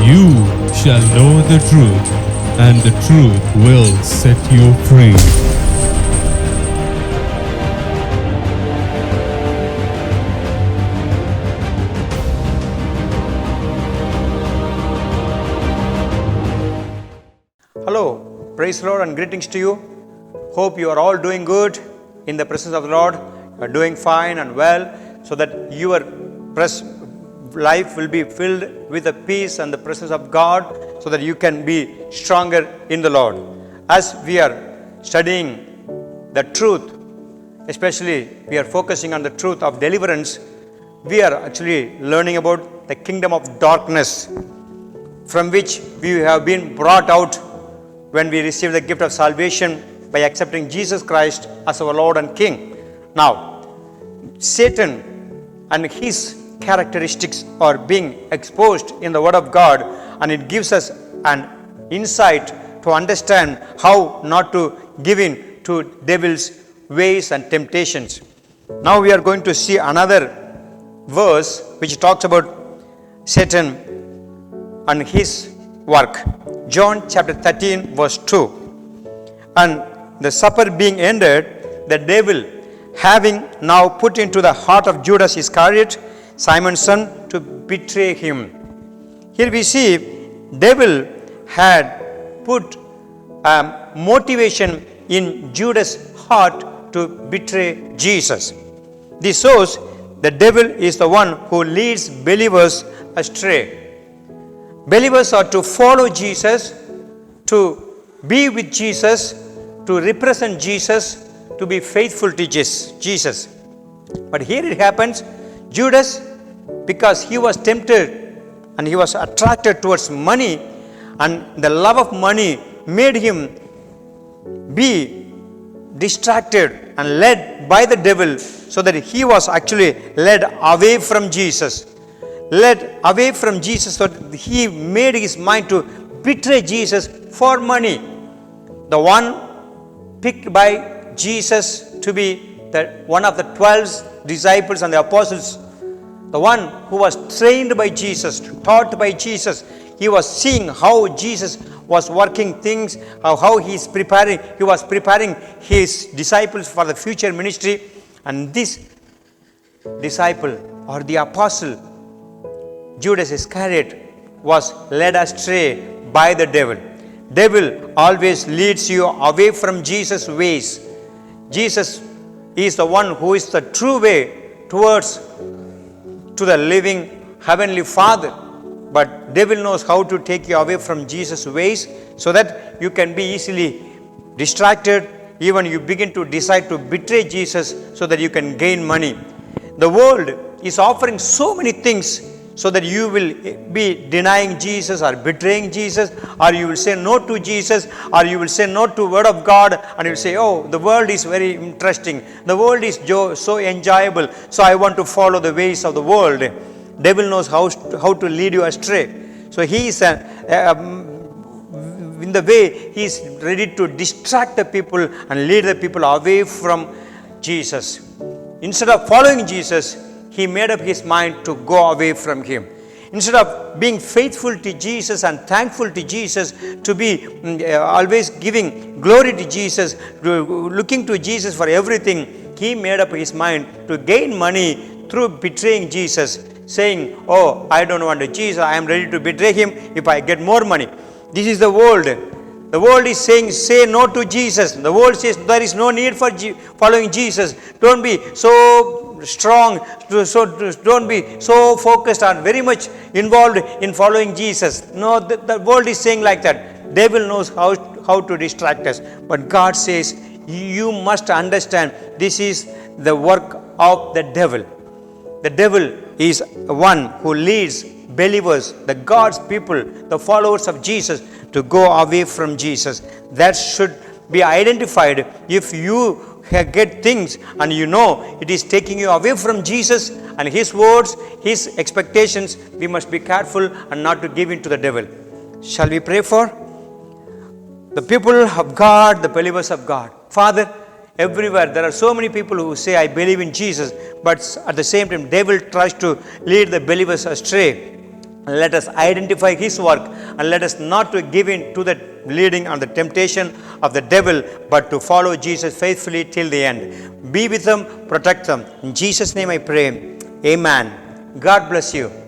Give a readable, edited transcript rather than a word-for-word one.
you shall know the truth, and the truth will set you free. Hello, praise the Lord and greetings to you. Hope you are all doing good in the presence of the Lord. You are doing fine and well, so that your life will be filled with the peace and the presence of God, so that you can be stronger in the Lord. As we are studying the truth, especially we are focusing on the truth of deliverance, we are actually learning about the kingdom of darkness, from which we have been brought out when we receive the gift of salvation by accepting Jesus Christ as our Lord and King. Now, Satan and his characteristics are being exposed in the Word of God, and it gives us an insight to understand how not to give in to devil's ways and temptations. Now we are going to see another verse which talks about Satan and his work. John chapter 13 verse 2. And the supper being ended, the devil, having now put into the heart of Judas Iscariot, Simon's son, to betray him. Here we see devil had put motivation in Judas' heart to betray Jesus. This shows the devil is the one who leads believers astray. Believers are to follow Jesus, to be with Jesus, to represent Jesus, to be faithful to Jesus. But here it happens, Judas, because he was tempted and he was attracted towards money, and the love of money made him be distracted and led by the devil, so that he was actually led away from Jesus. Led away from Jesus, so he made his mind to betray Jesus for money. The one picked by Jesus to be one of the 12 disciples and the apostles, the one who was trained by Jesus, taught by Jesus, he was seeing how Jesus was working things, how he was preparing his disciples for the future ministry. And this disciple or the apostle, Judas Iscariot, was led astray by the devil. Devil always leads you away from Jesus' ways. Jesus is the one who is the true way to the living heavenly Father. But devil knows how to take you away from Jesus' ways, so that you can be easily distracted. Even you begin to decide to betray Jesus so that you can gain money. The world is offering so many things, so that you will be denying Jesus or betraying Jesus, or you will say no to Jesus, or you will say no to Word of God, and you will say, oh, the world is very interesting, the world is so enjoyable, so I want to follow the ways of the world. Devil knows how to lead you astray. So he is in the way he is ready to distract the people and lead the people away from Jesus. Instead of following Jesus, he made up his mind to go away from him. Instead of being faithful to Jesus and thankful to Jesus, to be always giving glory to Jesus, looking to Jesus for everything, he made up his mind to gain money through betraying Jesus, saying, oh, I don't want Jesus, I am ready to betray him if I get more money. This is the world. The world is saying, say no to Jesus. The world says there is no need for following Jesus. Don't be so strong, don't be so focused or very much involved in following Jesus. No, the world is saying like that. Devil knows how to distract us. But God says, you must understand, this is the work of the devil. The devil is one who leads believers, the God's people, the followers of Jesus, to go away from Jesus. That should be identified. If you get things and you know it is taking you away from Jesus and His words, His expectations, we must be careful and not to give in to the devil. Shall we pray for the people of God, the believers of God? Father, everywhere there are so many people who say, I believe in Jesus, but at the same time devil tries to lead the believers astray. Let us identify his work, and let us not to give in to the leading and the temptation of the devil, but to follow Jesus faithfully till the end. Be with them, protect them. In Jesus' name I pray. Amen. God bless you.